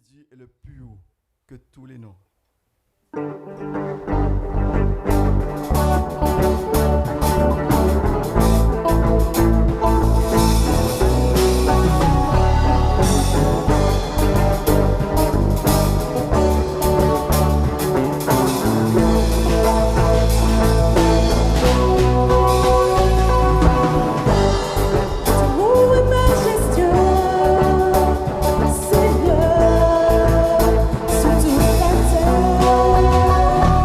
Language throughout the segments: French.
Dieu est le plus haut que tous les noms. Seigneur, sur toute la terre.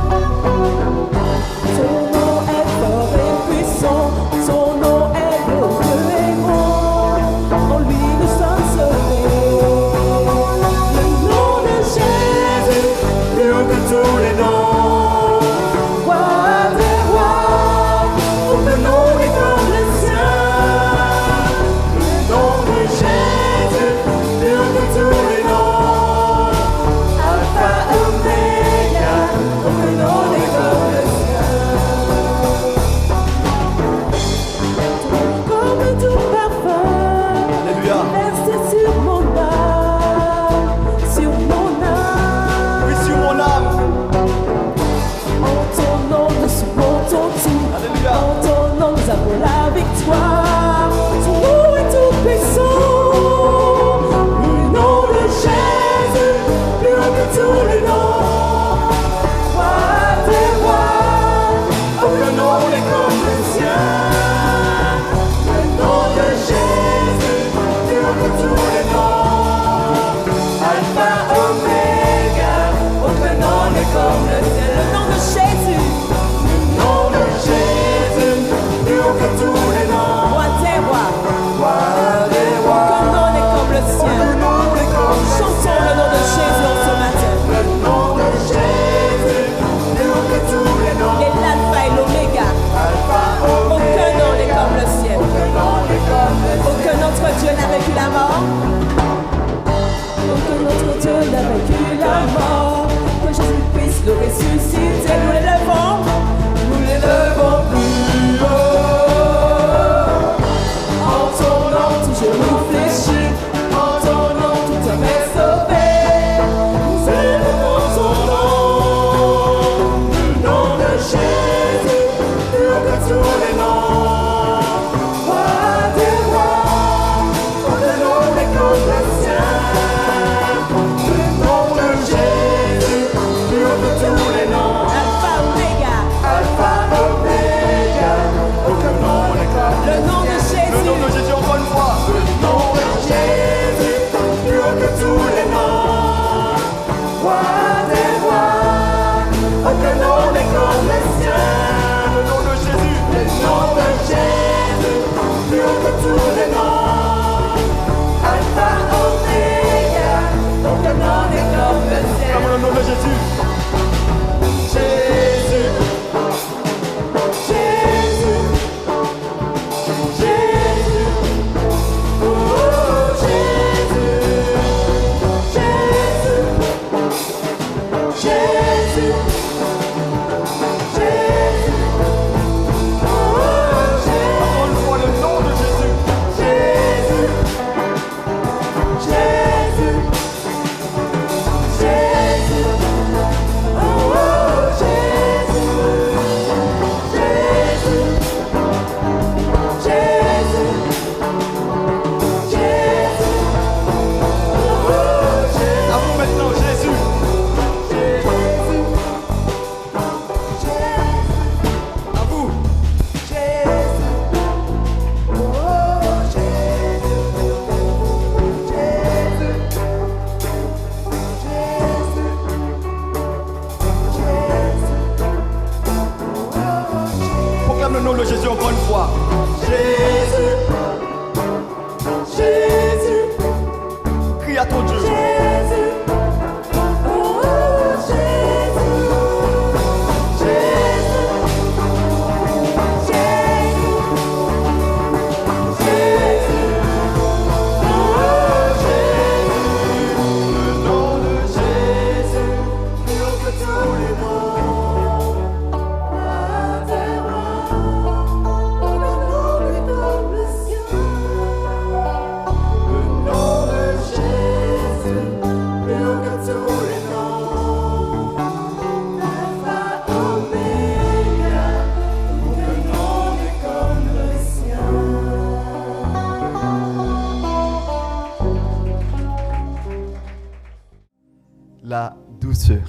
la douceur.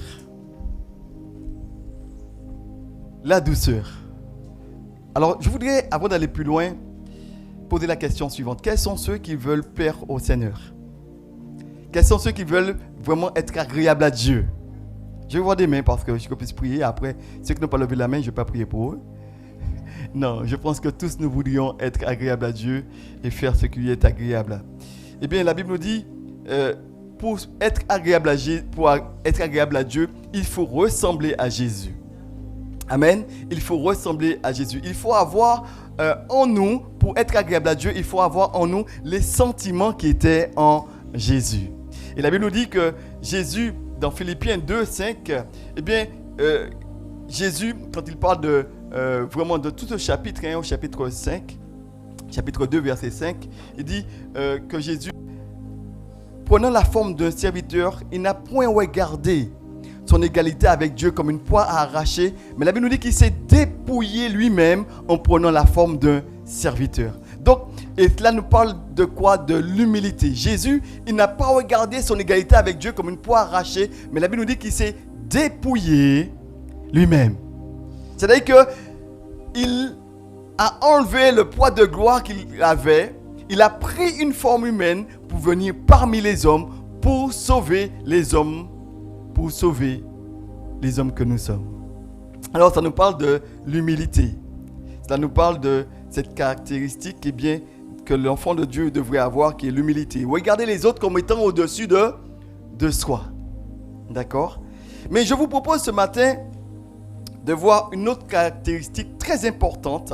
La douceur. Alors, je voudrais, avant d'aller plus loin, poser la question suivante. Quels sont ceux qui veulent plaire au Seigneur? Quels sont ceux qui veulent vraiment être agréables à Dieu? Je vais voir des mains parce que je puisse prier. Après, ceux qui n'ont pas levé la main, je ne vais pas prier pour eux. Non, je pense que tous nous voudrions être agréables à Dieu et faire ce qui est agréable. Eh bien, la Bible nous dit, pour être agréable à Dieu, il faut ressembler à Jésus. Amen. Il faut ressembler à Jésus. Il faut avoir en nous, pour être agréable à Dieu, il faut avoir en nous les sentiments qui étaient en Jésus. Et la Bible nous dit que Jésus, dans Philippiens 2, 5, eh bien, Jésus, quand il parle vraiment de tout ce chapitre, au chapitre 5, chapitre 2, verset 5, il dit que Jésus, prenant la forme d'un serviteur, il n'a point regardé son égalité avec Dieu comme une proie à arracher, mais la Bible nous dit qu'il s'est dépouillé lui-même en prenant la forme d'un serviteur. Donc, et cela nous parle de quoi? De l'humilité. Jésus, il n'a pas regardé son égalité avec Dieu comme une proie à arracher, mais la Bible nous dit qu'il s'est dépouillé lui-même. C'est-à-dire qu'il a enlevé le poids de gloire qu'il avait, il a pris une forme humaine pour venir parmi les hommes, pour sauver les hommes que nous sommes. Alors ça nous parle de l'humilité. Ça nous parle de cette caractéristique que l'enfant de Dieu devrait avoir, qui est l'humilité. Regardez les autres comme étant au-dessus de soi. D'accord? Mais je vous propose ce matin de voir une autre caractéristique très importante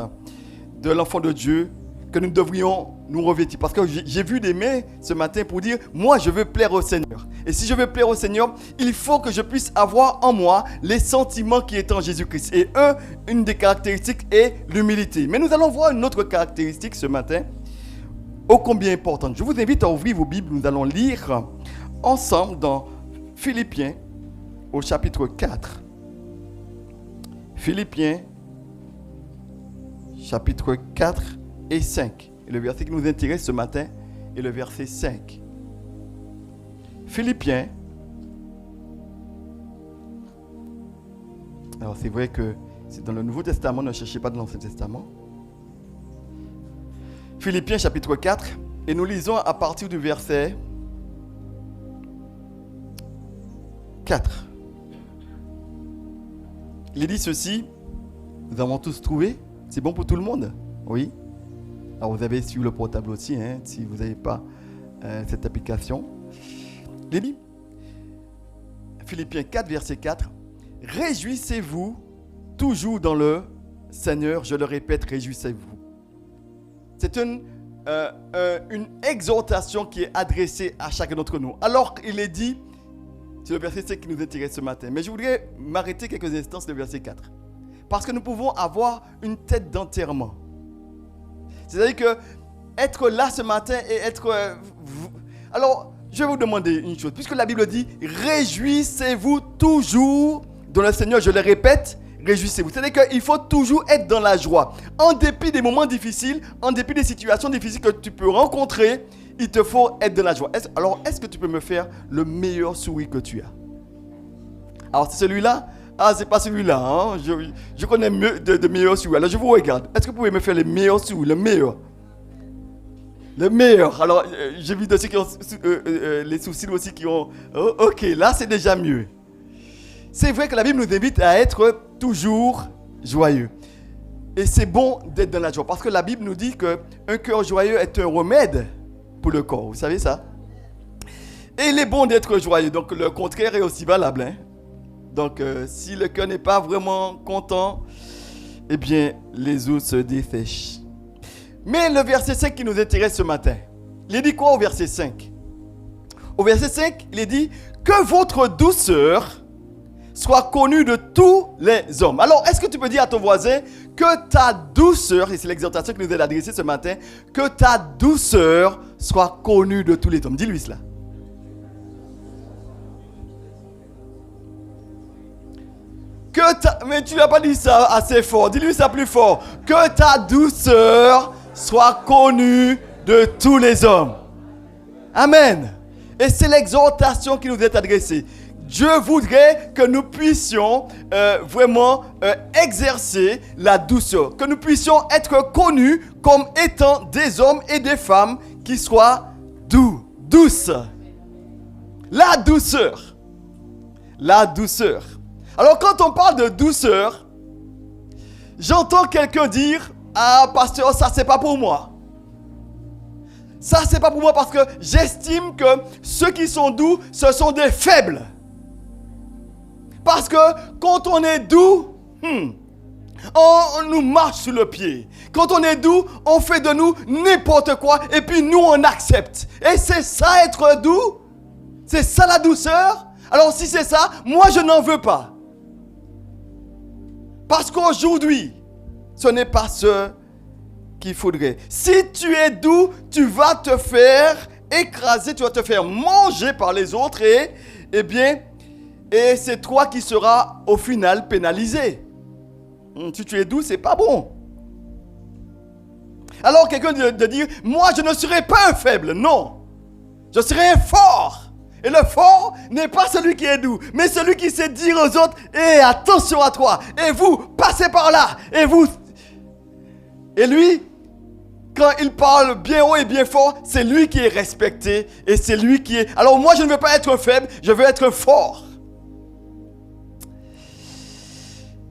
de l'enfant de Dieu que nous devrions nous revêtir. Parce que j'ai vu des mains ce matin pour dire, moi je veux plaire au Seigneur. Et si je veux plaire au Seigneur, il faut que je puisse avoir en moi les sentiments qui sont en Jésus-Christ. Et une des caractéristiques est l'humilité. Mais nous allons voir une autre caractéristique ce matin, ô combien importante. Je vous invite à ouvrir vos Bibles. Nous allons lire ensemble dans Philippiens au chapitre 4. Philippiens chapitre 4 et 5. Et le verset qui nous intéresse ce matin est le verset 5. Philippiens. Alors c'est vrai que c'est dans le Nouveau Testament, ne cherchez pas dans l'Ancien Testament. Philippiens chapitre 4, et nous lisons à partir du verset 4. Il dit ceci, nous avons tous trouvé, c'est bon pour tout le monde? Oui. Alors vous avez sur le portable aussi, si vous n'avez pas cette application. Il dit, Philippiens 4, verset 4, « Réjouissez-vous toujours dans le Seigneur, je le répète, réjouissez-vous. » C'est une exhortation qui est adressée à chacun d'entre nous. Alors il est dit, c'est le verset 5 qui nous intéresse ce matin, mais je voudrais m'arrêter quelques instants sur le verset 4. Parce que nous pouvons avoir une tête d'enterrement. C'est-à-dire que être là ce matin et être... Alors, je vais vous demander une chose. Puisque la Bible dit, réjouissez-vous toujours dans le Seigneur. Je le répète, réjouissez-vous. C'est-à-dire qu'il faut toujours être dans la joie. En dépit des moments difficiles, en dépit des situations difficiles que tu peux rencontrer, il te faut être dans la joie. Alors, est-ce que tu peux me faire le meilleur sourire que tu as? Alors, c'est celui-là? Ah, c'est pas celui-là. Hein? Je connais mieux de meilleurs sourires. Alors, je vous regarde. Est-ce que vous pouvez me faire le meilleur sourire? Le meilleur. Le meilleur. Alors, j'ai vu de ceux qui ont les sourcils aussi qui ont... Oh, ok, là, c'est déjà mieux. C'est vrai que la Bible nous invite à être toujours joyeux. Et c'est bon d'être dans la joie. Parce que la Bible nous dit qu'un cœur joyeux est un remède pour le corps. Vous savez ça? Et il est bon d'être joyeux. Donc, le contraire est aussi valable. Hein? Donc, si le cœur n'est pas vraiment content, eh bien, les os se dessèchent. Mais le verset 5 qui nous intéresse ce matin, il est dit quoi au verset 5? Au verset 5, il est dit que votre douceur soit connue de tous les hommes. Alors, est-ce que tu peux dire à ton voisin que ta douceur, et c'est l'exhortation qui nous est adressée ce matin, que ta douceur soit connue de tous les hommes? Dis-lui cela. Mais tu n'as pas dit ça assez fort. Dis-lui ça plus fort. Que ta douceur soit connue de tous les hommes. Amen. Et c'est l'exhortation qui nous est adressée. Dieu voudrait que nous puissions vraiment exercer la douceur, que nous puissions être connus comme étant des hommes et des femmes qui soient douces. La douceur. La douceur. Alors quand on parle de douceur, j'entends quelqu'un dire « Ah, pasteur, ça c'est pas pour moi. Ça c'est pas pour moi parce que j'estime que ceux qui sont doux, ce sont des faibles. » Parce que quand on est doux, on nous marche sous le pied. Quand on est doux, on fait de nous n'importe quoi et puis nous on accepte. Et c'est ça être doux? C'est ça la douceur? Alors si c'est ça, moi je n'en veux pas. Parce qu'aujourd'hui, ce n'est pas ce qu'il faudrait. Si tu es doux, tu vas te faire écraser, tu vas te faire manger par les autres et c'est toi qui seras au final pénalisé. Si tu es doux, c'est pas bon. Alors quelqu'un de dire, moi je ne serai pas un faible, non. Je serai un fort. Et le fort n'est pas celui qui est doux, mais celui qui sait dire aux autres, attention à toi. Et vous, passez par là. Et lui, quand il parle bien haut et bien fort, c'est lui qui est respecté. Et c'est lui qui est... Alors moi, je ne veux pas être un faible, je veux être fort.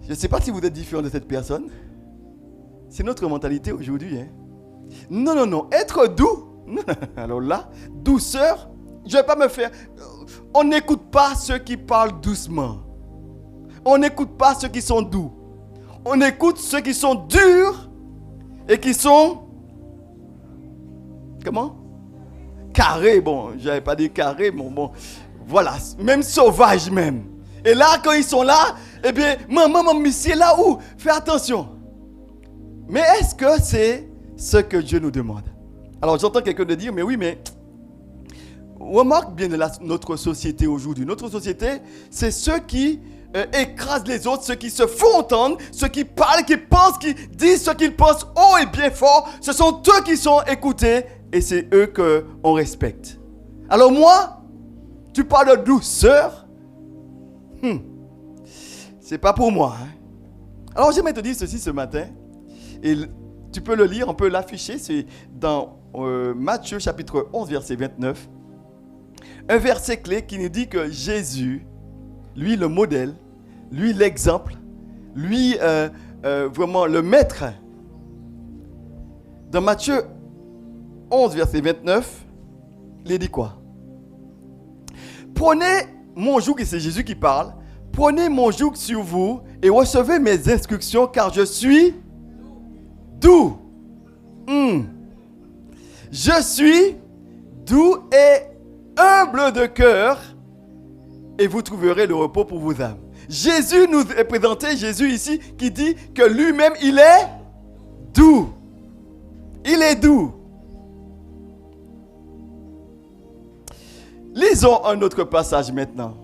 Je ne sais pas si vous êtes différent de cette personne. C'est notre mentalité aujourd'hui. Non. Être doux. Alors là, douceur, je ne vais pas me faire... On n'écoute pas ceux qui parlent doucement. On n'écoute pas ceux qui sont doux. On écoute ceux qui sont durs et qui sont... Comment? Carrés. Bon, je n'avais pas dit carré, mais bon. Voilà, même sauvages même. Et là, quand ils sont là, maman, monsieur, là où? Fais attention. Mais est-ce que c'est ce que Dieu nous demande? Alors, j'entends quelqu'un de dire, mais oui, mais... Remarque bien notre société aujourd'hui. Notre société, c'est ceux qui écrasent les autres, ceux qui se font entendre, ceux qui parlent, qui pensent, qui disent ce qu'ils pensent haut et bien fort. Ce sont eux qui sont écoutés et c'est eux qu'on respecte. Alors moi, tu parles de douceur, c'est pas pour moi. Alors j'aimerais te dire ceci ce matin, et tu peux le lire, on peut l'afficher, c'est dans Matthieu chapitre 11, verset 29. Un verset clé qui nous dit que Jésus, lui le modèle, lui l'exemple, lui vraiment le maître. Dans Matthieu 11, verset 29, il dit quoi? Prenez mon joug, et c'est Jésus qui parle, prenez mon joug sur vous et recevez mes instructions car je suis doux. Je suis doux et humble de cœur et vous trouverez le repos pour vos âmes. Jésus nous est présenté, Jésus ici, qui dit que lui-même, il est doux. Il est doux. Lisons un autre passage maintenant,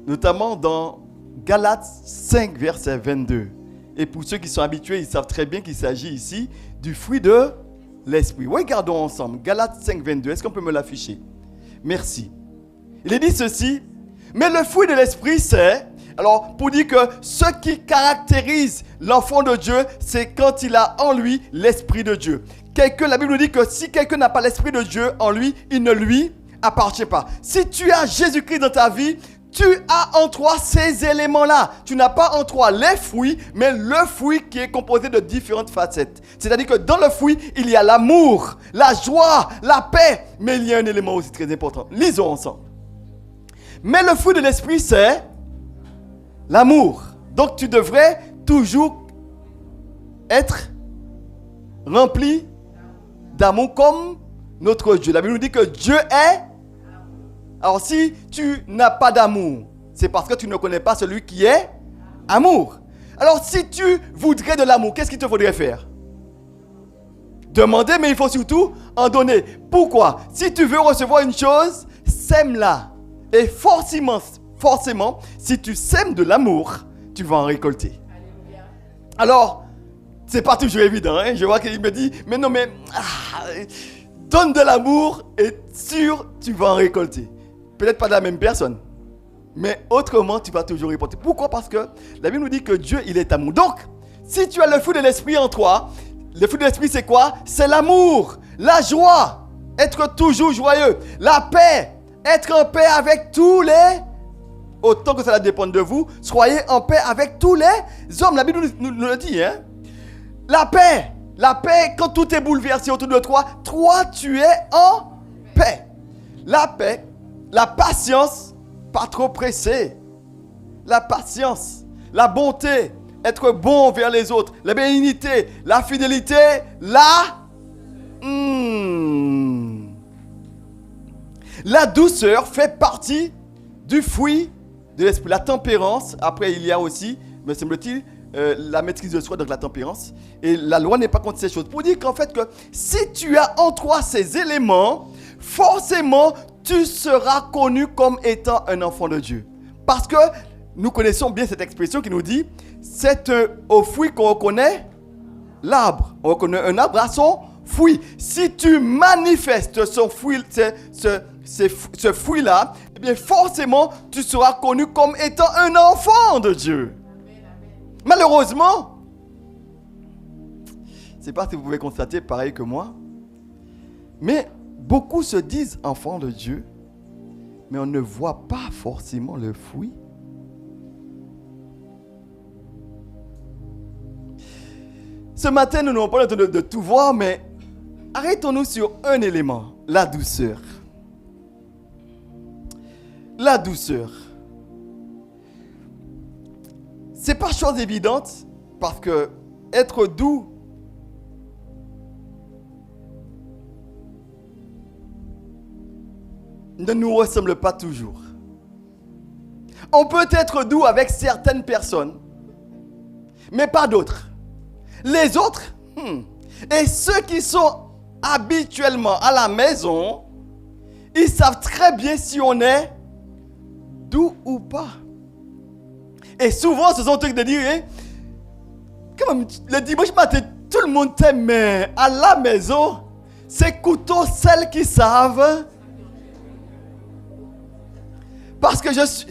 notamment dans Galates 5, verset 22. Et pour ceux qui sont habitués, ils savent très bien qu'il s'agit ici du fruit de l'esprit. Regardons ensemble, Galates 5, 22. Est-ce qu'on peut me l'afficher? Merci. Il est dit ceci, mais le fruit de l'esprit, c'est... Alors, pour dire que ce qui caractérise l'enfant de Dieu, c'est quand il a en lui l'esprit de Dieu. La Bible nous dit que si quelqu'un n'a pas l'esprit de Dieu en lui, il ne lui appartient pas. Si tu as Jésus-Christ dans ta vie, tu as en toi ces éléments-là. Tu n'as pas en toi les fruits, mais le fruit qui est composé de différentes facettes. C'est-à-dire que dans le fruit, il y a l'amour, la joie, la paix, mais il y a un élément aussi très important. Lisons ensemble. Mais le fruit de l'esprit, c'est l'amour. Donc tu devrais toujours être rempli d'amour comme notre Dieu. La Bible nous dit que Dieu est... Alors si tu n'as pas d'amour, c'est parce que tu ne connais pas celui qui est amour. Alors si tu voudrais de l'amour, qu'est-ce qu'il te faudrait faire? Demander, mais il faut surtout en donner. Pourquoi? Si tu veux recevoir une chose, sème-la. Et forcément, si tu sèmes de l'amour, tu vas en récolter. Alors, c'est pas toujours évident. Je vois qu'il me dit, mais non, donne de l'amour et sûr, tu vas en récolter. Peut-être pas de la même personne. Mais autrement, tu vas toujours répondre. Pourquoi? Parce que la Bible nous dit que Dieu, il est amour. Donc, si tu as le fruit de l'esprit en toi, le fruit de l'esprit, c'est quoi? C'est l'amour, la joie, être toujours joyeux, la paix, être en paix avec tous les... Autant que cela dépend de vous, soyez en paix avec tous les hommes. La Bible nous le dit, hein? La paix, quand tout est bouleversé autour de toi, toi, tu es en paix. La paix, la patience, pas trop pressé. La patience, la bonté, être bon vers les autres, la bénignité, la fidélité, la douceur fait partie du fruit de l'esprit. La tempérance, après il y a aussi, me semble-t-il, la maîtrise de soi, donc la tempérance. Et la loi n'est pas contre ces choses. Pour dire qu'en fait, que si tu as en toi ces éléments, forcément, tu seras connu comme étant un enfant de Dieu. Parce que nous connaissons bien cette expression qui nous dit, c'est au fruit qu'on reconnaît l'arbre. On reconnaît un arbre à son fruit. Si tu manifestes son fruit, ce fruit-là, eh bien forcément, tu seras connu comme étant un enfant de Dieu. Malheureusement, je ne sais pas si vous pouvez constater pareil que moi, mais beaucoup se disent enfants de Dieu, mais on ne voit pas forcément le fruit. Ce matin, nous n'avons pas le temps de tout voir, mais arrêtons-nous sur un élément, la douceur. La douceur. C'est pas chose évidente, parce que être doux, ne nous ressemble pas toujours. On peut être doux avec certaines personnes, mais pas d'autres. Les autres, et ceux qui sont habituellement à la maison, ils savent très bien si on est doux ou pas. Et souvent, ce sont trucs de dire, comme le dimanche matin, tout le monde t'aime, mais à la maison, c'est couteau celles qui savent. Parce que je suis...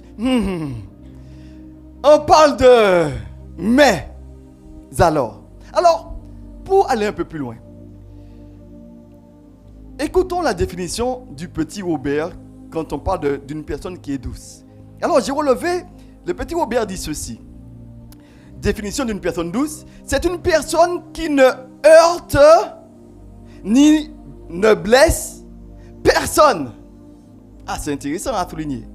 On parle de... Mais... Alors, pour aller un peu plus loin, écoutons la définition du petit Robert quand on parle d'une personne qui est douce. Alors, j'ai relevé, le petit Robert dit ceci. Définition d'une personne douce, c'est une personne qui ne heurte ni ne blesse personne. Ah, c'est intéressant à souligner.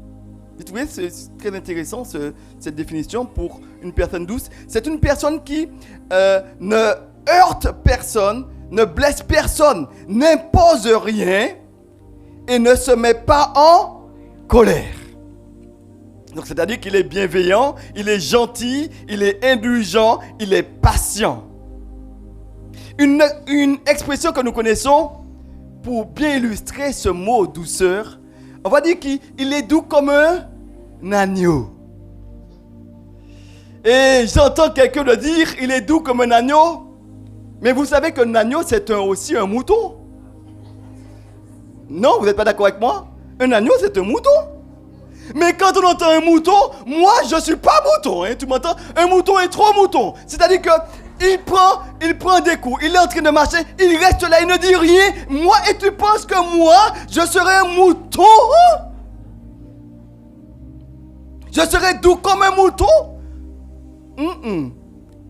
Vous trouvez, c'est très intéressant cette définition pour une personne douce. C'est une personne qui ne heurte personne, ne blesse personne, n'impose rien et ne se met pas en colère. Donc c'est-à-dire qu'il est bienveillant, il est gentil, il est indulgent, il est patient. Une expression que nous connaissons pour bien illustrer ce mot douceur, on va dire qu'il est doux comme un agneau. Et j'entends quelqu'un le dire, il est doux comme un agneau. Mais vous savez qu'un agneau, c'est aussi un mouton. Non, vous n'êtes pas d'accord avec moi? Un agneau, c'est un mouton. Mais quand on entend un mouton, moi, je ne suis pas mouton. Tu m'entends? Un mouton est trop mouton. C'est-à-dire qu'il prend des coups, il est en train de marcher, il reste là, il ne dit rien. Moi, et tu penses que moi, je serai un mouton? Je serai doux comme un mouton?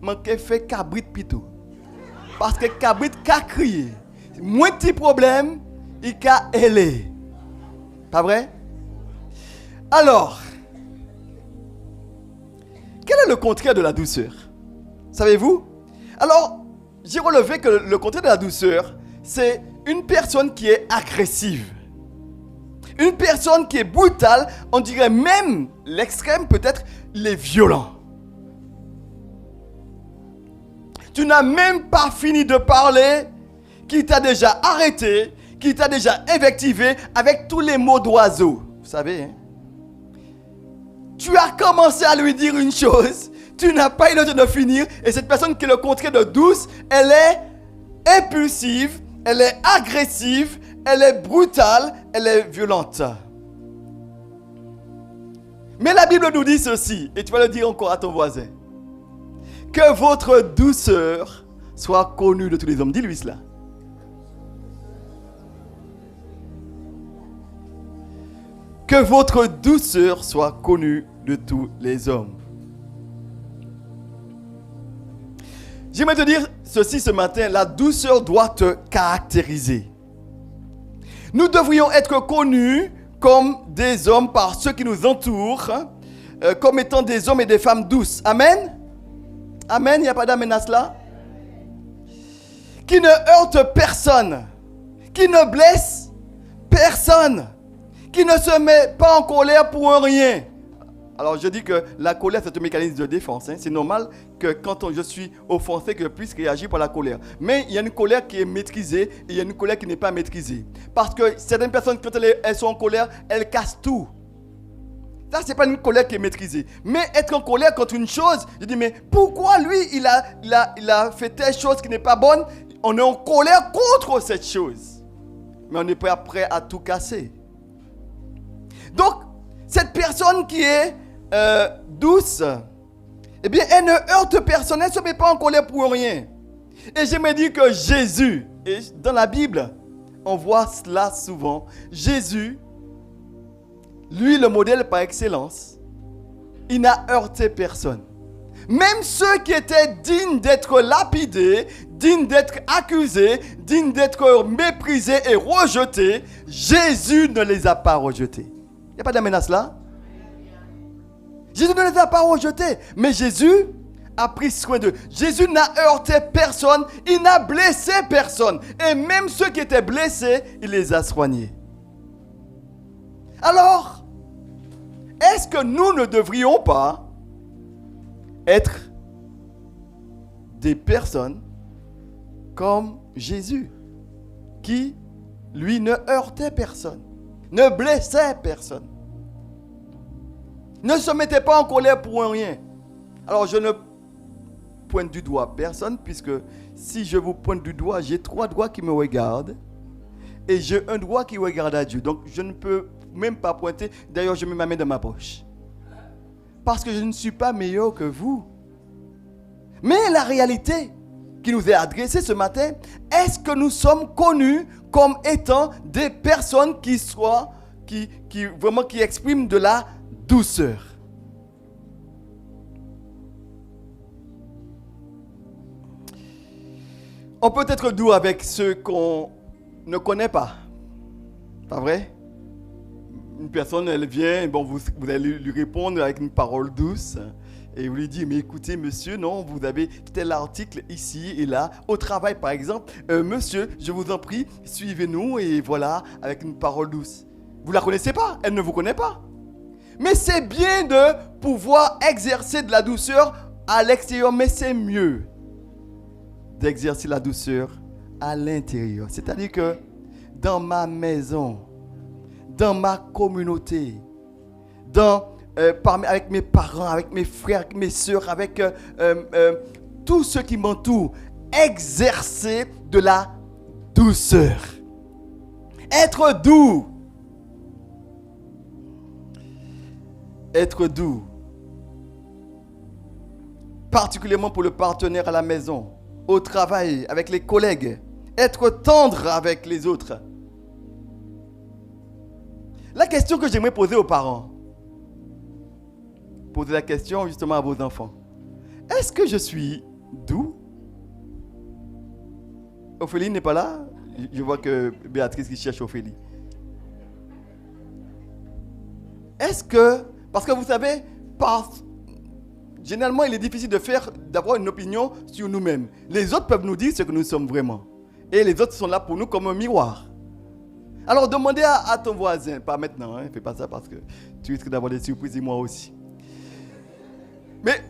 Manque fait cabrit pito. Parce que cabrit qu'a crié. Moins petit problème, il qu'a ailé. Pas vrai? Alors, quel est le contraire de la douceur? Savez-vous? Alors, j'ai relevé que le contraire de la douceur, c'est une personne qui est agressive. Une personne qui est brutale, on dirait même l'extrême, peut-être les violents. Tu n'as même pas fini de parler, qui t'a déjà arrêté, qui t'a déjà invectivé avec tous les mots d'oiseau. Vous savez, hein? Tu as commencé à lui dire une chose, tu n'as pas eu le temps de finir, et cette personne qui est le contraire de douce, elle est impulsive, elle est agressive, elle est brutale, elle est violente. Mais la Bible nous dit ceci, et tu vas le dire encore à ton voisin. Que votre douceur soit connue de tous les hommes. Dis-lui cela. Que votre douceur soit connue de tous les hommes. J'aimerais te dire ceci ce matin, la douceur doit te caractériser. Nous devrions être connus comme des hommes par ceux qui nous entourent, comme étant des hommes et des femmes douces. Amen? Amen, il n'y a pas d'amen à cela? Qui ne heurte personne, qui ne blesse personne, qui ne se met pas en colère pour un rien. Alors je dis que la colère c'est un mécanisme de défense. C'est normal que quand je suis offensé, que je puisse réagir par la colère. Mais il y a une colère qui est maîtrisée et il y a une colère qui n'est pas maîtrisée. Parce que certaines personnes, quand elles sont en colère, elles cassent tout. Ça, ce n'est pas une colère qui est maîtrisée. Mais être en colère contre une chose, je dis, mais pourquoi lui, il a fait telle chose qui n'est pas bonne? On est en colère contre cette chose. Mais on n'est pas prêt à tout casser. Donc, cette personne qui est douce, eh bien, elle ne heurte personne, elle ne se met pas en colère pour rien. Et je me dis que Jésus, et dans la Bible, on voit cela souvent, Jésus, lui, le modèle par excellence, il n'a heurté personne. Même ceux qui étaient dignes d'être lapidés, dignes d'être accusés, dignes d'être méprisés et rejetés, Jésus ne les a pas rejetés. Il n'y a pas d'amen à cela? Jésus ne les a pas rejetés, mais Jésus a pris soin d'eux. Jésus n'a heurté personne, il n'a blessé personne. Et même ceux qui étaient blessés, il les a soignés. Alors, est-ce que nous ne devrions pas être des personnes comme Jésus, qui, lui, ne heurtait personne, ne blessait personne, ne se mettait pas en colère pour un rien? Alors, je ne pointe du doigt personne, puisque si je vous pointe du doigt, j'ai 3 doigts qui me regardent, et j'ai un doigt qui regarde à Dieu. Donc, je ne peux même pas pointer. D'ailleurs, je mets ma main dans ma poche. Parce que je ne suis pas meilleur que vous. Mais la réalité qui nous est adressée ce matin, est-ce que nous sommes connus comme étant des personnes qui expriment de la douceur? On peut être doux avec ceux qu'on ne connaît pas. Pas vrai? Une personne, elle vient, bon, vous allez lui répondre avec une parole douce. Et vous lui dites, mais écoutez, monsieur, non, vous avez tel article ici et là. Au travail, par exemple, monsieur, je vous en prie, suivez-nous. Et voilà, avec une parole douce. Vous ne la connaissez pas, elle ne vous connaît pas. Mais c'est bien de pouvoir exercer de la douceur à l'extérieur, mais c'est mieux d'exercer la douceur à l'intérieur. C'est-à-dire que dans ma maison, dans ma communauté, avec mes parents, avec mes frères, avec mes soeurs, avec tous ceux qui m'entourent, exercer de la douceur. Être doux. Être doux. Particulièrement pour le partenaire à la maison, au travail, avec les collègues. Être tendre avec les autres. La question que j'aimerais poser aux parents, posez la question justement à vos enfants. Est-ce que je suis doux? Ophélie n'est pas là? Je vois que Béatrice qui cherche Ophélie. Est-ce que, parce que vous savez, généralement il est difficile d'avoir une opinion sur nous-mêmes. Les autres peuvent nous dire ce que nous sommes vraiment. Et les autres sont là pour nous comme un miroir. Alors demandez à ton voisin, pas maintenant, ne fais pas ça parce que tu risques d'avoir des surprises et moi aussi. Mais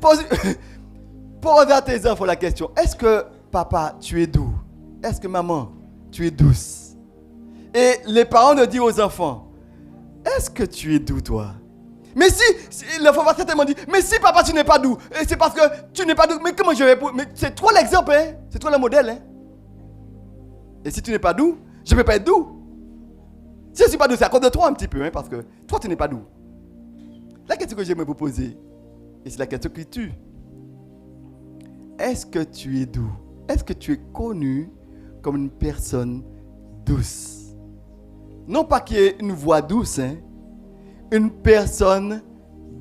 pose à tes enfants la question, est-ce que papa, tu es doux? Est-ce que maman, tu es douce? Et les parents le disent aux enfants, est-ce que tu es doux toi? Mais si l'enfant va certainement dire, mais si papa tu n'es pas doux, et c'est parce que tu n'es pas doux, mais comment je vais... Mais c'est toi l'exemple, hein? C'est toi le modèle. Hein? Et si tu n'es pas doux, je ne peux pas être doux. Si je ne suis pas doux, c'est à cause de toi un petit peu, hein, parce que toi tu n'es pas doux. La question que j'aimerais vous poser, et c'est la question qui tue. Est-ce que tu es doux? Est-ce que tu es connu comme une personne douce? Non pas qu'il y ait une voix douce, hein? Une personne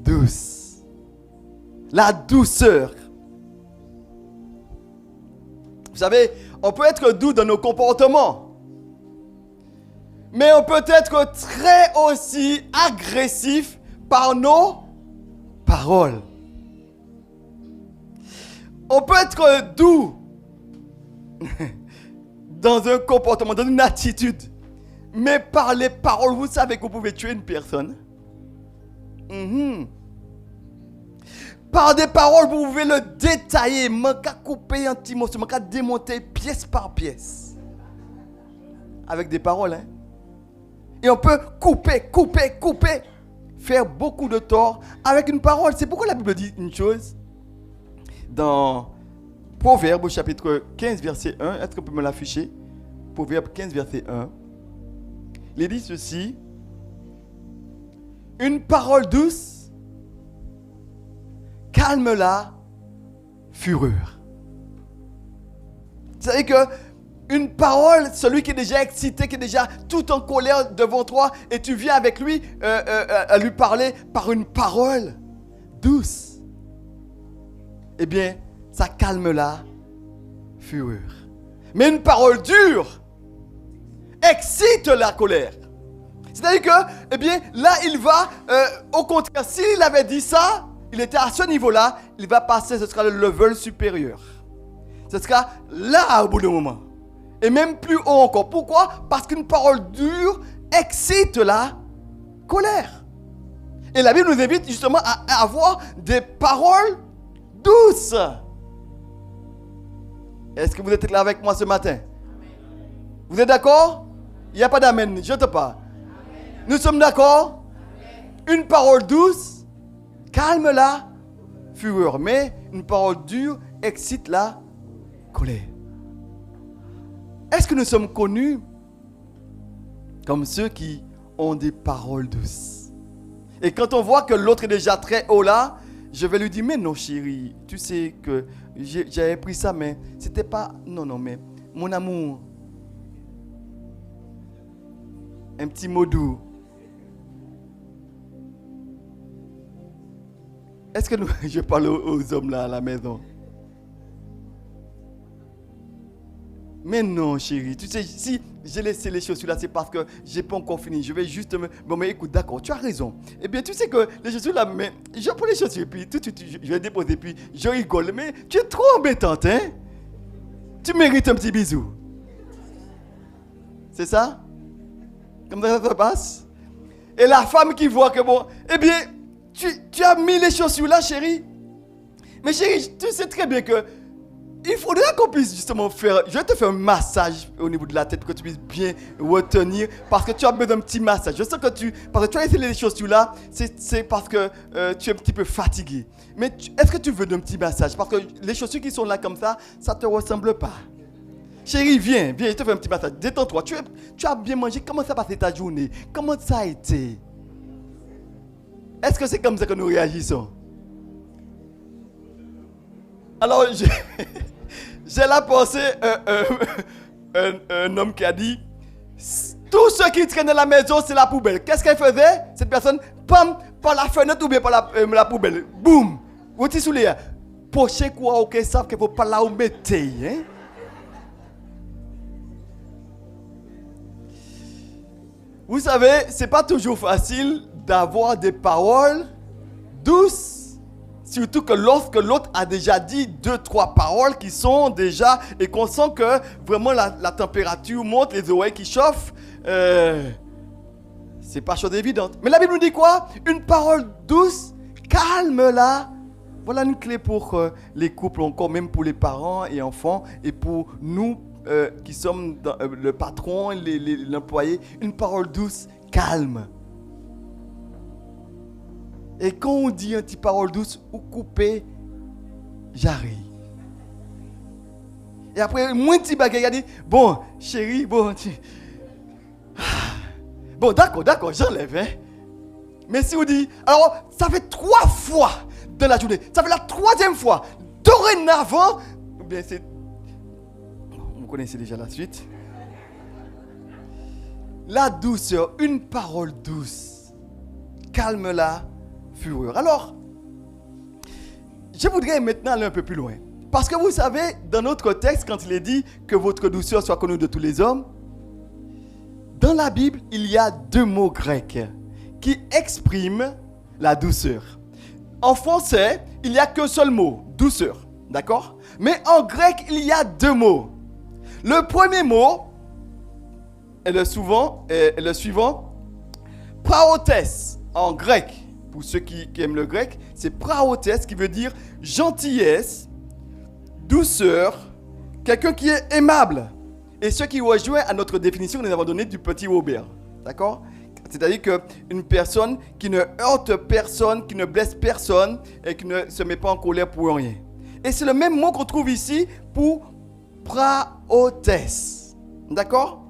douce. La douceur. Vous savez, on peut être doux dans nos comportements. Mais on peut être très aussi agressif par nos paroles. On peut être doux dans un comportement, dans une attitude. Mais par les paroles, vous savez que vous pouvez tuer une personne. Par des paroles, vous pouvez le détailler, couper un petit morceau, démonter pièce par pièce. Avec des paroles, hein. Et on peut couper, faire beaucoup de tort avec une parole. C'est pourquoi la Bible dit une chose. Dans Proverbe au chapitre 15, verset 1, est-ce qu'on peut me l'afficher? Proverbe 15, verset 1. Il dit ceci. Une parole douce calme la fureur. C'est-à-dire que une parole, celui qui est déjà excité, qui est déjà tout en colère devant toi, et tu viens avec lui à lui parler par une parole douce, eh bien, ça calme la fureur. Mais une parole dure excite la colère. C'est-à-dire que, eh bien, là, il va, au contraire, s'il avait dit ça, il était à ce niveau-là, il va passer, ce sera le level supérieur. Ce sera là, au bout d'un moment. Et même plus haut encore. Pourquoi? Parce qu'une parole dure excite la colère. Et la Bible nous invite justement à avoir des paroles douces. Est-ce que vous êtes là avec moi ce matin? Vous êtes d'accord? Il n'y a pas d'amen, je ne te parle. Nous sommes d'accord? Une parole douce calme la fureur, mais une parole dure excite la colère. Est-ce que nous sommes connus comme ceux qui ont des paroles douces? Et quand on voit que l'autre est déjà très haut là, je vais lui dire, mais non chérie, tu sais que j'avais pris ça, mais c'était pas... Non, mais mon amour, un petit mot doux. Est-ce que je parle aux hommes là à la maison? Mais non, chérie, tu sais, si j'ai laissé les chaussures là, c'est parce que j'ai pas encore fini. Je vais juste me... Bon, mais écoute, d'accord, tu as raison. Eh bien, tu sais que les chaussures là, mais je prends les chaussures, puis tout de suite, je vais déposer, puis je rigole. Mais tu es trop embêtante, hein? Tu mérites un petit bisou. C'est ça? Comme ça se passe? Et la femme qui voit que bon, eh bien, tu as mis les chaussures là, chérie. Mais chérie, tu sais très bien que il faudrait qu'on puisse justement faire... Je vais te faire un massage au niveau de la tête pour que tu puisses bien retenir. Parce que tu as besoin d'un petit massage. Je sais que parce que tu as laissé les chaussures là, c'est parce que tu es un petit peu fatigué. Mais est-ce que tu veux d'un petit massage? Parce que les chaussures qui sont là comme ça ne te ressemblent pas. Chérie, viens, je te fais un petit massage. Détends-toi. Tu as bien mangé. Comment ça a passé ta journée? Comment ça a été? Est-ce que c'est comme ça que nous réagissons? Alors, j'ai là pensé un homme qui a dit, tout ce qui traîne à la maison, c'est la poubelle. Qu'est-ce qu'elle faisait? Cette personne, pam, par la fenêtre ou bien par la poubelle. Boum! Vous t'y souliez. Poché quoi, ok, savent qu'il ne faut pas la mettre. Hein? Vous savez, c'est pas toujours facile d'avoir des paroles douces. Surtout que lorsque l'autre a déjà dit 2-3 paroles qui sont déjà... Et qu'on sent que vraiment la température monte, les oreilles qui chauffent. C'est pas chose évidente. Mais la Bible nous dit quoi? Une parole douce, calme-la. Voilà une clé pour les couples, encore même pour les parents et enfants. Et pour nous qui sommes le patron, l'employé. Une parole douce, calme. Et quand on dit une petite parole douce ou coupée, j'arrive. Et après, moins petit bagage, il a dit, bon, chérie, bon, bon, d'accord, j'enlève, hein. Mais si vous dites, alors ça fait 3 fois dans la journée, ça fait la 3e fois, dorénavant, ou bien c'est... Vous connaissez déjà la suite. La douceur, une parole douce, calme la fureur. Alors, je voudrais maintenant aller un peu plus loin. Parce que vous savez, dans notre texte, quand il est dit que votre douceur soit connue de tous les hommes, dans la Bible, il y a 2 mots grecs qui expriment la douceur. En français, il n'y a qu'un seul mot, douceur. D'accord? Mais en grec, il y a 2 mots. Le premier mot est le suivant, praotes en grec. Pour ceux qui aiment le grec, c'est praotes qui veut dire gentillesse, douceur, quelqu'un qui est aimable. Et ce qui rejoint à notre définition que nous avons donnée du petit Robert. D'accord? C'est-à-dire qu'une personne qui ne heurte personne, qui ne blesse personne et qui ne se met pas en colère pour rien. Et c'est le même mot qu'on trouve ici pour praotes. D'accord?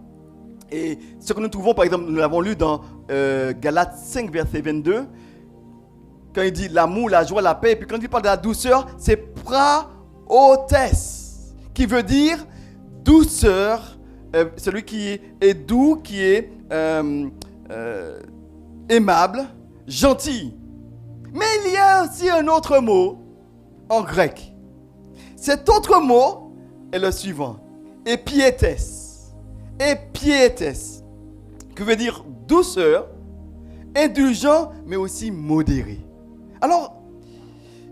Et ce que nous trouvons, par exemple, nous l'avons lu dans Galates 5, verset 22, quand il dit l'amour, la joie, la paix, et puis quand il parle de la douceur, c'est praotes, qui veut dire douceur, celui qui est doux, qui est aimable, gentil. Mais il y a aussi un autre mot en grec. Cet autre mot est le suivant, epietes, qui veut dire douceur, indulgent, mais aussi modéré. Alors,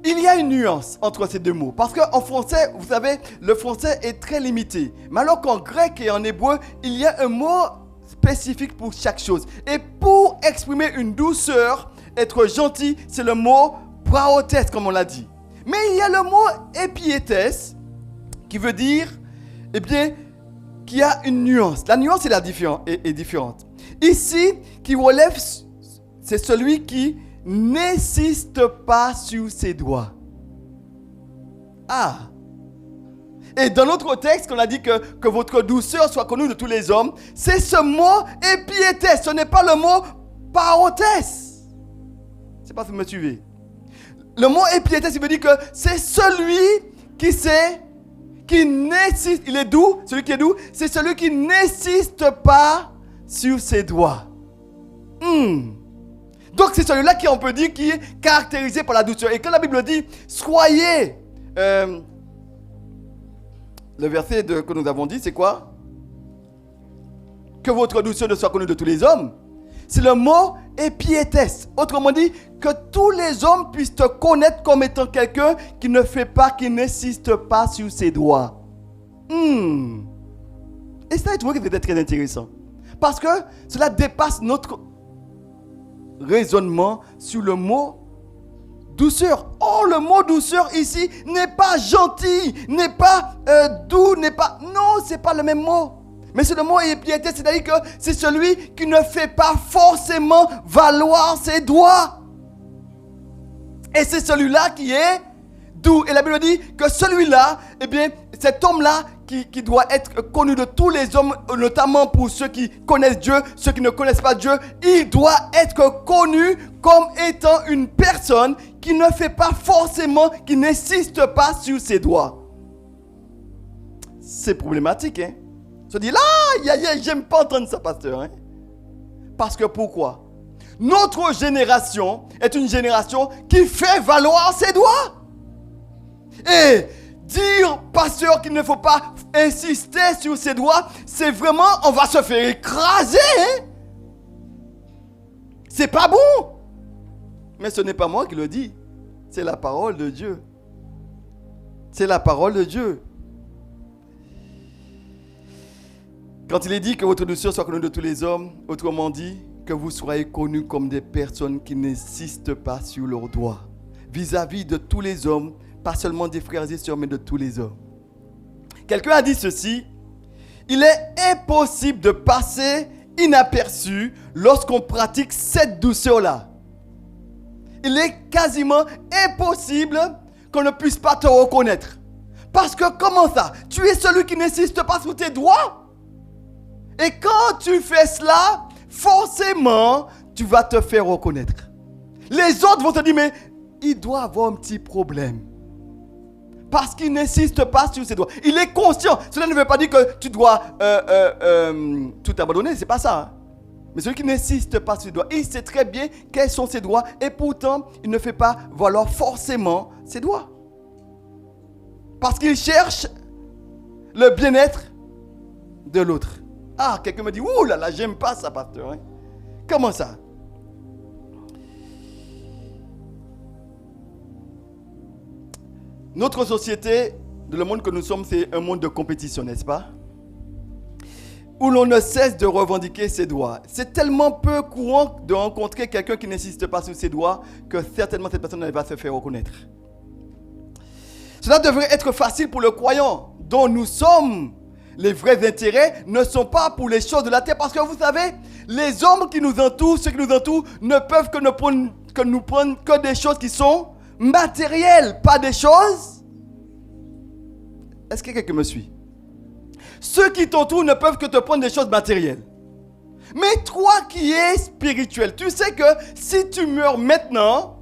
il y a une nuance entre ces 2 mots. Parce qu'en français, vous savez, le français est très limité. Mais alors qu'en grec et en hébreu, il y a un mot spécifique pour chaque chose. Et pour exprimer une douceur, être gentil, c'est le mot praotes, comme on l'a dit. Mais il y a le mot epietes, qui veut dire, eh bien, qu'il y a une nuance. La nuance est différente. Ici, qui relève, c'est celui qui n'insiste pas sur ses doigts. Ah! Et dans notre texte, qu'on a dit que votre douceur soit connue de tous les hommes, c'est ce mot epietes. Ce n'est pas le mot praotes. Je ne sais pas si vous me suivez. Le mot epietes, il veut dire que c'est celui qui n'insiste, il est doux, celui qui est doux, c'est celui qui n'insiste pas sur ses doigts. Donc c'est celui-là qui, on peut dire, qui est caractérisé par la douceur. Et quand la Bible dit, soyez, le verset que nous avons dit, c'est quoi? Que votre douceur ne soit connue de tous les hommes. C'est le mot epietes. Autrement dit, que tous les hommes puissent te connaître comme étant quelqu'un qui ne fait pas, qui n'insiste pas sur ses doigts. Et ça, je trouve que c'est très intéressant. Parce que cela dépasse notre raisonnement sur le mot douceur. Oh, le mot douceur ici n'est pas gentil, n'est pas doux, n'est pas... Non, c'est pas le même mot. Mais c'est le mot epietes, c'est-à-dire que c'est celui qui ne fait pas forcément valoir ses doigts. Et c'est celui-là qui est doux. Et la Bible dit que celui-là, eh bien, cet homme-là qui doit être connu de tous les hommes, notamment pour ceux qui connaissent Dieu, ceux qui ne connaissent pas Dieu, il doit être connu comme étant une personne qui ne fait pas forcément, qui n'insiste pas sur ses doigts. C'est problématique, hein? Se dit là, j'aime pas entendre ça, pasteur. Hein? Parce que pourquoi? Notre génération est une génération qui fait valoir ses doigts. Et dire, pasteur, qu'il ne faut pas insister sur ses doigts, c'est vraiment, on va se faire écraser. Hein? C'est pas bon. Mais ce n'est pas moi qui le dis. C'est la parole de Dieu. C'est la parole de Dieu. Quand il est dit que votre douceur soit connue de tous les hommes, autrement dit, que vous soyez connus comme des personnes qui n'insistent pas sur leurs doigts, vis-à-vis de tous les hommes, pas seulement des frères et sœurs, mais de tous les hommes. Quelqu'un a dit ceci, il est impossible de passer inaperçu lorsqu'on pratique cette douceur-là. Il est quasiment impossible qu'on ne puisse pas te reconnaître. Parce que comment ça? Tu es celui qui n'insiste pas sur tes doigts. Et quand tu fais cela, forcément, tu vas te faire reconnaître. Les autres vont se dire, mais il doit avoir un petit problème. Parce qu'il n'insiste pas sur ses droits. Il est conscient. Cela ne veut pas dire que tu dois tout abandonner. C'est pas ça. Hein. Mais celui qui n'insiste pas sur ses droits, il sait très bien quels sont ses droits. Et pourtant, il ne fait pas valoir forcément ses droits. Parce qu'il cherche le bien-être de l'autre. Ah, quelqu'un me dit, ouh là là, j'aime pas ça, pasteur. Hein. Comment ça? Notre société, le monde que nous sommes, c'est un monde de compétition, n'est-ce pas? Où l'on ne cesse de revendiquer ses droits. C'est tellement peu courant de rencontrer quelqu'un qui n'insiste pas sur ses droits que certainement cette personne va se faire reconnaître. Cela devrait être facile pour le croyant, dont nous sommes. Les vrais intérêts ne sont pas pour les choses de la terre. Parce que vous savez, les hommes qui nous entourent, ceux qui nous entourent, ne peuvent que nous prendre que des choses qui sont matérielles, pas des choses. Est-ce que quelqu'un me suit? Ceux qui t'entourent ne peuvent que te prendre des choses matérielles. Mais toi qui es spirituel, tu sais que si tu meurs maintenant,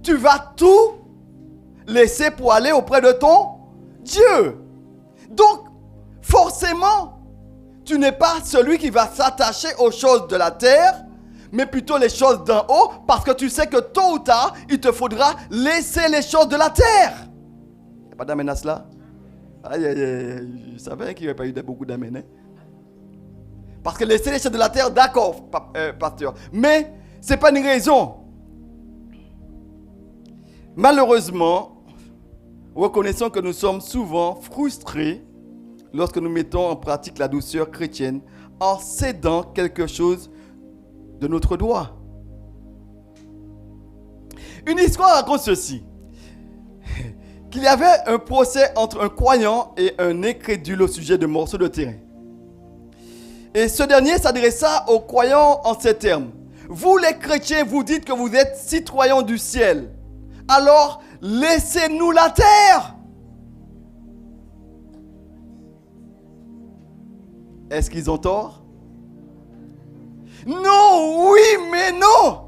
tu vas tout laisser pour aller auprès de ton Dieu. Donc, forcément, tu n'es pas celui qui va s'attacher aux choses de la terre, mais plutôt les choses d'en haut, parce que tu sais que tôt ou tard, il te faudra laisser les choses de la terre. Il n'y a pas d'amen à cela? Aïe, aïe, aïe, je savais qu'il n'y avait pas eu beaucoup d'amen. Hein? Parce que laisser les choses de la terre, d'accord, pasteur, mais ce n'est pas une raison. Malheureusement, reconnaissons que nous sommes souvent frustrés lorsque nous mettons en pratique la douceur chrétienne en cédant quelque chose de notre droit. Une histoire raconte ceci. Qu'il y avait un procès entre un croyant et un incrédule au sujet de morceaux de terrain. Et ce dernier s'adressa aux croyants en ces termes. Vous les chrétiens, vous dites que vous êtes citoyens du ciel. Alors, laissez-nous la terre. Est-ce qu'ils ont tort? Non, oui, mais non.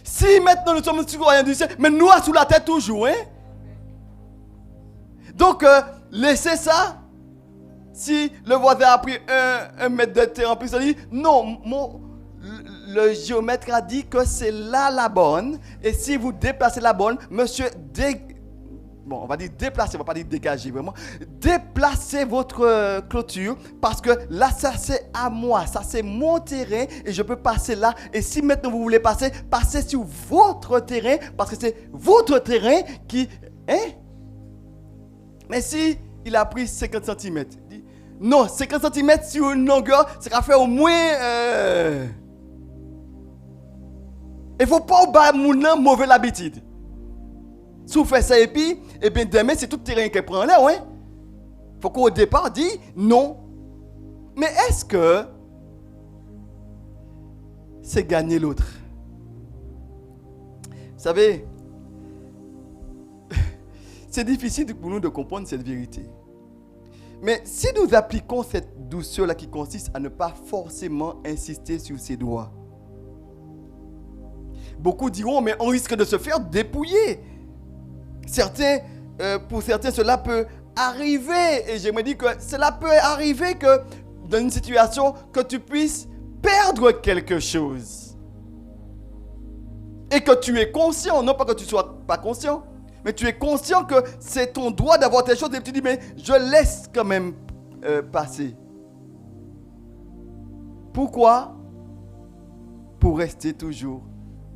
Si maintenant nous sommes citoyens du ciel, mais nous sous la tête toujours, hein? Donc, laissez ça. Si le voisin a pris un mètre de terre en plus, il dit, non, le géomètre a dit que c'est là la borne. Et si vous déplacez la borne, monsieur, bon, on va dire déplacer, on va pas dire dégager vraiment. Déplacez votre clôture parce que là, ça c'est à moi, ça c'est mon terrain et je peux passer là. Et si maintenant vous voulez passer, passez sur votre terrain parce que c'est votre terrain qui... Hein? Mais si il a pris 50 cm, il dit, non, 50 cm sur une longueur, ça va faire au moins... Il ne faut pas avoir mon mauvaise habitude. Si vous faites ça et puis, eh bien demain, c'est tout le terrain qu'elle prend là, ouais. Il faut qu'au départ, dise non. Mais est-ce que c'est gagner l'autre? Vous savez, c'est difficile pour nous de comprendre cette vérité. Mais si nous appliquons cette douceur-là qui consiste à ne pas forcément insister sur ses droits, beaucoup diront, mais on risque de se faire dépouiller. Pour certains, cela peut arriver. Et j'aimerais dire que cela peut arriver que dans une situation que tu puisses perdre quelque chose. Et que tu es conscient, non pas que tu ne sois pas conscient, mais tu es conscient que c'est ton droit d'avoir tes choses et tu dis, mais je laisse quand même passer. Pourquoi? Pour rester toujours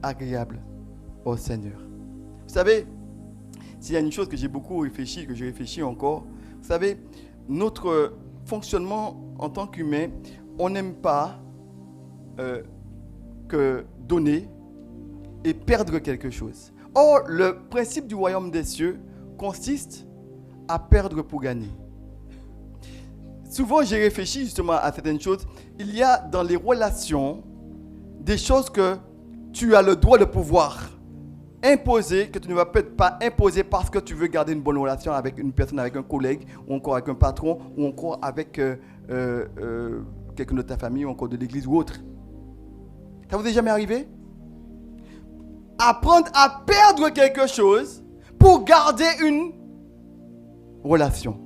agréable au Seigneur. Vous savez, s'il y a une chose que j'ai beaucoup réfléchi, que je réfléchis encore, vous savez, notre fonctionnement en tant qu'humain, on n'aime pas que donner et perdre quelque chose. Or, le principe du royaume des cieux consiste à perdre pour gagner. Souvent, j'ai réfléchi justement à certaines choses. Il y a dans les relations des choses que tu as le droit de pouvoir imposer, que tu ne vas peut-être pas imposer parce que tu veux garder une bonne relation avec une personne, avec un collègue, ou encore avec un patron, ou encore avec quelqu'un de ta famille, ou encore de l'église ou autre. Ça vous est jamais arrivé? apprendre à perdre quelque chose pour garder une relation.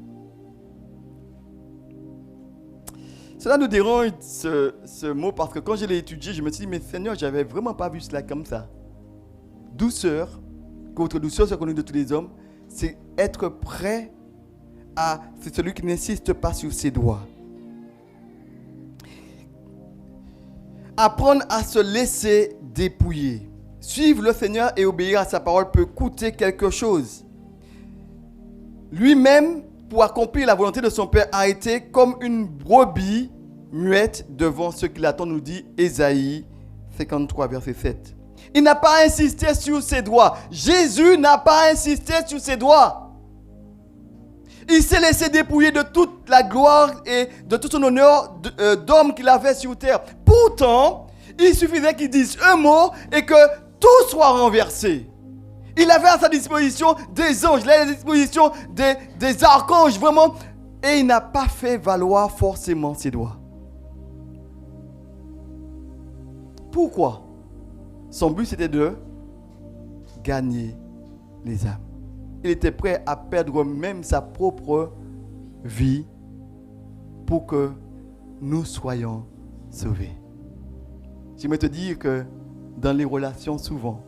Cela nous dérange ce mot parce que quand je l'ai étudié, je me suis dit, mais Seigneur, je n'avais vraiment pas vu cela comme ça. Douceur, que votre douceur soit connue de tous les hommes, c'est être prêt à... C'est celui qui n'insiste pas sur ses doigts. Apprendre à se laisser dépouiller. Suivre le Seigneur et obéir à sa parole peut coûter quelque chose. Lui-même, pour accomplir la volonté de son Père, a été comme une brebis muette devant ce qu'il attend, nous dit Ésaïe 53, verset 7. Il n'a pas insisté sur ses doigts. Jésus n'a pas insisté sur ses doigts. Il s'est laissé dépouiller de toute la gloire et de tout son honneur d'homme qu'il avait sur terre. Pourtant, il suffisait qu'il dise un mot et que tout soit renversé. Il avait à sa disposition des anges, il avait à sa disposition des archanges, vraiment. Et il n'a pas fait valoir forcément ses doigts. Pourquoi? Son but, c'était de gagner les âmes. Il était prêt à perdre même sa propre vie pour que nous soyons sauvés. J'aimerais te dire que dans les relations, souvent,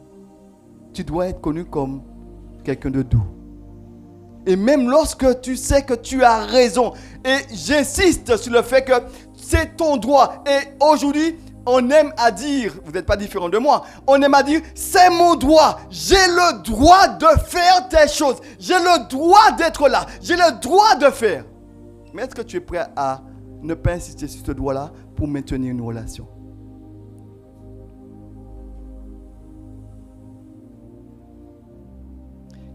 tu dois être connu comme quelqu'un de doux. Et même lorsque tu sais que tu as raison, et j'insiste sur le fait que c'est ton droit, et aujourd'hui, on aime à dire, vous n'êtes pas différent de moi, on aime à dire, c'est mon droit, j'ai le droit de faire telle chose, j'ai le droit d'être là, j'ai le droit de faire. Mais est-ce que tu es prêt à ne pas insister sur ce droit-là pour maintenir une relation?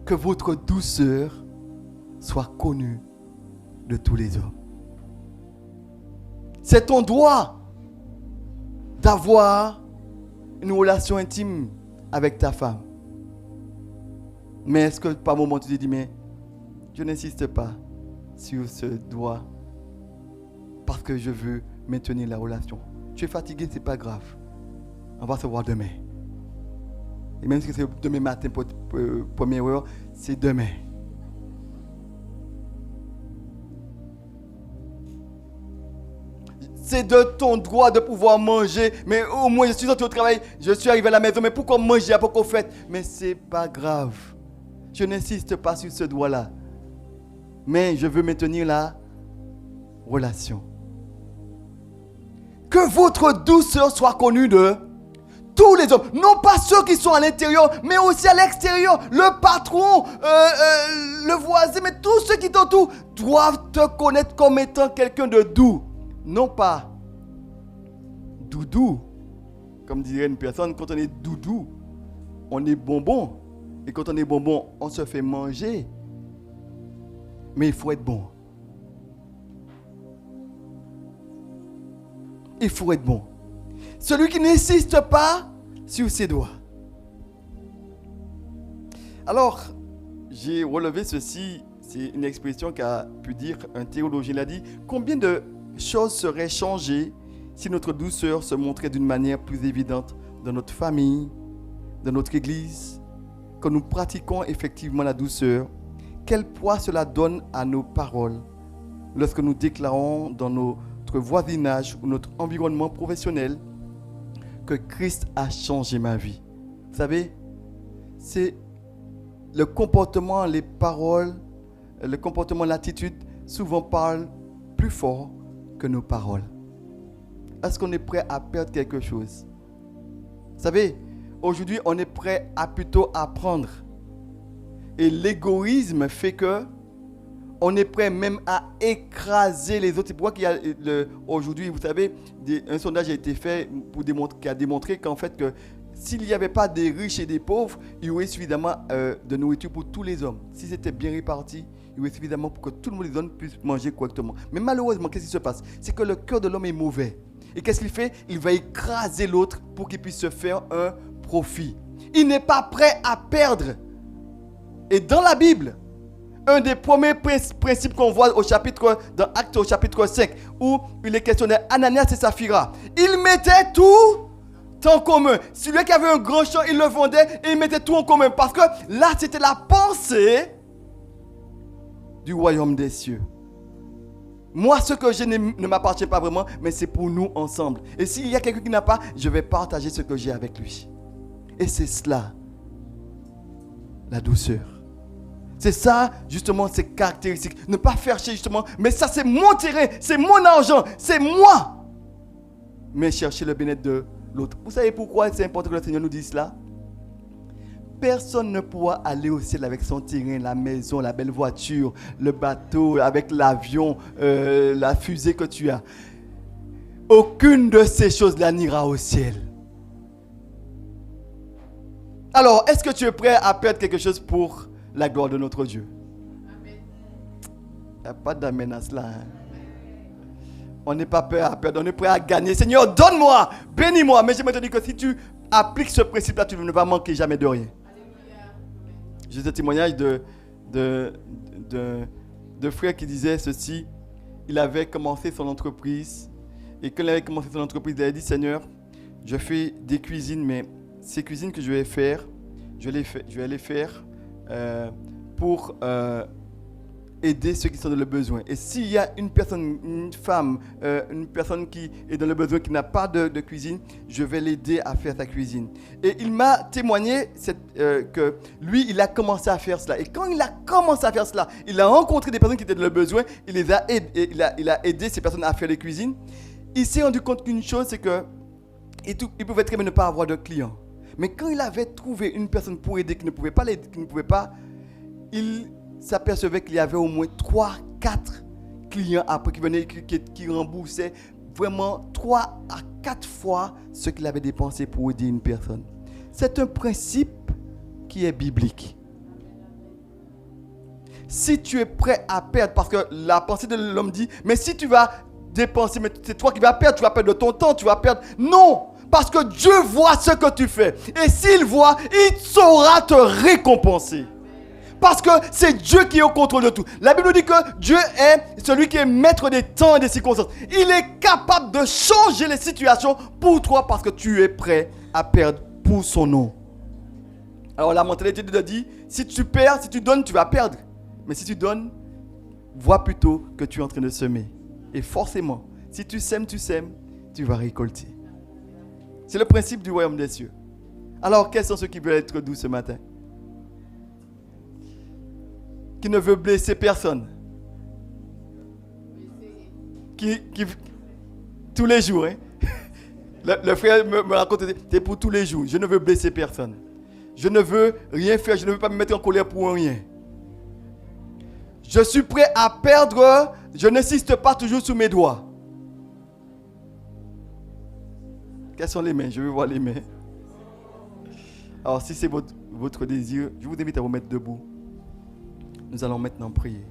Que votre douceur soit connue de tous les hommes. C'est ton droit d'avoir une relation intime avec ta femme. Mais est-ce que par moment tu te dis, mais je n'insiste pas sur ce droit parce que je veux maintenir la relation. Tu es fatigué, c'est pas grave. On va se voir demain. Et même si c'est demain matin pour première heure, c'est demain. C'est de ton droit de pouvoir manger. Mais au moins, je suis sorti au travail, je suis arrivé à la maison. Mais pourquoi manger, pourquoi faire? Mais c'est pas grave. Je n'insiste pas sur ce droit-là. Mais je veux maintenir la relation. Que votre douceur soit connue de tous les hommes. Non pas ceux qui sont à l'intérieur, mais aussi à l'extérieur. Le patron, le voisin, mais tous ceux qui t'entourent doivent te connaître comme étant quelqu'un de doux. Non pas doudou, comme dirait une personne, quand on est doudou, on est bonbon. Et quand on est bonbon, on se fait manger. Mais il faut être bon. Il faut être bon. Celui qui n'insiste pas sur ses doigts. Alors, j'ai relevé ceci, c'est une expression qu'a pu dire un théologien. Il a dit, combien de choses seraient changées si notre douceur se montrait d'une manière plus évidente dans notre famille, dans notre église, quand nous pratiquons effectivement la douceur. Quel poids cela donne à nos paroles lorsque nous déclarons dans notre voisinage ou notre environnement professionnel que Christ a changé ma vie. Vous savez, c'est le comportement, les paroles, le comportement, l'attitude souvent parlent plus fort que nos paroles. Est-ce qu'on est prêt à perdre quelque chose? Vous savez, aujourd'hui, on est prêt à plutôt apprendre. Et l'égoïsme fait que on est prêt même à écraser les autres. C'est pourquoi qu'il y a aujourd'hui, vous savez, un sondage a été fait qui a démontré qu'en fait, que s'il n'y avait pas des riches et des pauvres, il y aurait suffisamment de nourriture pour tous les hommes. Si c'était bien réparti, il y aurait suffisamment pour que tout le monde les hommes puissent manger correctement. Mais malheureusement, qu'est-ce qui se passe? C'est que le cœur de l'homme est mauvais. Et qu'est-ce qu'il fait? Il va écraser l'autre pour qu'il puisse se faire un profit. Il n'est pas prêt à perdre. Et dans la Bible, un des premiers principes qu'on voit dans Actes au chapitre 5, où il est questionné Ananias et Saphira, ils mettaient tout en commun. Celui qui avait un grand champ, il le vendait et il mettait tout en commun. Parce que là, c'était la pensée du royaume des cieux. Moi, ce que j'ai ne m'appartient pas vraiment, mais c'est pour nous ensemble. Et s'il y a quelqu'un qui n'a pas, je vais partager ce que j'ai avec lui. Et c'est cela, la douceur. C'est ça, justement, ces caractéristiques. Ne pas faire chier, justement, mais ça, c'est mon terrain, c'est mon argent, c'est moi. Mais chercher le bien-être de l'autre. Vous savez pourquoi c'est important que le Seigneur nous dise cela? Personne ne pourra aller au ciel avec son terrain, la maison, la belle voiture, le bateau, avec l'avion, la fusée que tu as. Aucune de ces choses-là n'ira au ciel. Alors, est-ce que tu es prêt à perdre quelque chose pour la gloire de notre Dieu? Il n'y a pas d'amen à cela. On n'est pas prêt à perdre, on est prêt à gagner. Seigneur, donne-moi, bénis-moi. Mais je me dis que si tu appliques ce principe-là, tu ne vas manquer jamais de rien. J'ai un témoignage de frère qui disait ceci. Il avait commencé son entreprise. Et quand il avait commencé son entreprise, il avait dit, Seigneur, je fais des cuisines, mais ces cuisines que je vais faire, je vais les faire pour aider ceux qui sont dans le besoin. Et s'il y a une personne, une femme, une personne qui est dans le besoin, qui n'a pas de cuisine, je vais l'aider à faire sa cuisine. Et il m'a témoigné que lui, il a commencé à faire cela. Et quand il a commencé à faire cela, il a rencontré des personnes qui étaient dans le besoin, il les a aidés, il a aidé ces personnes à faire les cuisines. Il s'est rendu compte qu'une chose, c'est que il pouvait très bien ne pas avoir de clients. Mais quand il avait trouvé une personne pour aider qui ne pouvait pas, il s'apercevait qu'il y avait au moins 3-4 clients après qui venaient, qui remboursaient vraiment 3 à 4 fois ce qu'il avait dépensé pour aider une personne. C'est un principe qui est biblique. Si tu es prêt à perdre, parce que la pensée de l'homme dit, mais si tu vas dépenser, mais c'est toi qui vas perdre, tu vas perdre de ton temps, tu vas perdre. Non! Parce que Dieu voit ce que tu fais. Et s'il voit, il saura te récompenser. Parce que c'est Dieu qui est au contrôle de tout. La Bible nous dit que Dieu est celui qui est maître des temps et des circonstances. Il est capable de changer les situations pour toi parce que tu es prêt à perdre pour son nom. Alors la mentalité de Dieu dit, si tu perds, si tu donnes, tu vas perdre. Mais si tu donnes, vois plutôt que tu es en train de semer. Et forcément, si tu sèmes, tu vas récolter. C'est le principe du royaume des cieux. Alors, quels sont ceux qui veulent être doux ce matin? Qui ne veut blesser personne. Qui tous les jours, hein? Le frère me raconte, c'est pour tous les jours. Je ne veux blesser personne. Je ne veux rien faire, je ne veux pas me mettre en colère pour rien. Je suis prêt à perdre, je n'insiste pas toujours sur mes doigts. Quelles sont les mains? Je veux voir les mains. Alors si c'est votre désir, je vous invite à vous mettre debout. Nous allons maintenant prier.